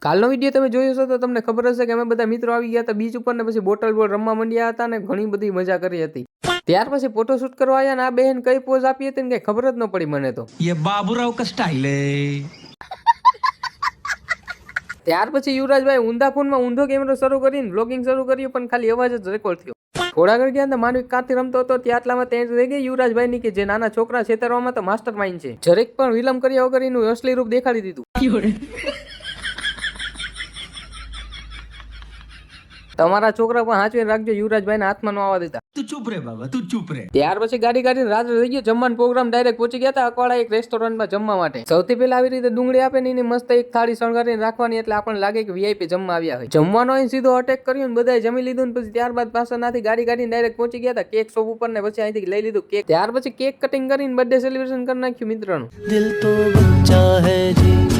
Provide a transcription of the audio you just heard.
કાલનો વિડીયો તમે જોયો છો તો તમને ખબર હશે કે અમે બધા મિત્રો આવી ગયા હતા બીચ ઉપર ને પછી બોટલ બોલ રમવા માંડ્યા હતા ને ઘણી બધી મજા કરી હતી. ત્યાર પછી ફોટોશૂટ કરવા આવ્યા ને આ બહેન કઈ પોઝ આપી હતી ને કઈ ખબર જ ન પડી મને તો. ये बाबूराव का स्टाइल ત્યાર પછી યુવરાજભાઈ ઊંધા ફોનમાં ઊંધો કેમેરો શરૂ કરીને બ્લોગિંગ શરૂ કર્યું પણ ખાલી અવાજ જ રેકોર્ડ થયો. થોડા ઘર ગયા માનવી કાંથી રમતો હતો ત્યાં આટલામાં ત્યાં રહી ગઈ યુવરાજભાઈ ની કે જે નાના છોકરા છેતરવામાં તો માસ્ટર માઇન્ડ છે. જરેક પણ વિલંબ કર્યા વગર એનું અસલી રૂપ દેખાડી દીધું. તમારા છોકરા પણ હાચવીને રાખજો યુવરાજભાઈ ના હાથમાં ન આવવા દેતા. તું ચૂપ રે બાબા, તું ચૂપ રે. ત્યાર પછી ગાડી કાઢીને રાત્રે થઈ ગયો જમવાનો પ્રોગ્રામ ડાયરેક્ટ પહોંચી ગયા હતા અકવાડા એક રેસ્ટોરન્ટમાં જમવા માટે. સૌથી પહેલા આવી રીતે ડુંગળી આપે ને એની મસ્ત એક થાળી શણગારીને રાખવાની એટલે આપણને લાગે કે વીઆઈપી જમવા આવ્યા હોય. જમવાનો અહીં સીધો અટેક કર્યું ને બધાએ જમી લીધું ને પછી ત્યારબાદ પાછળનાથી ગાડી કાઢીને ડાયરેક્ટ પહોંચી ગયા હતા કેક શોપ ઉપર ને પછી અહીંથી લઈ લીધું કેક. ત્યાર પછી કેક કટિંગ કરીને બર્થડે સેલિબ્રેશન કરી નાખ્યું મિત્રોનું. દિલ તો બચ્ચા હૈ જી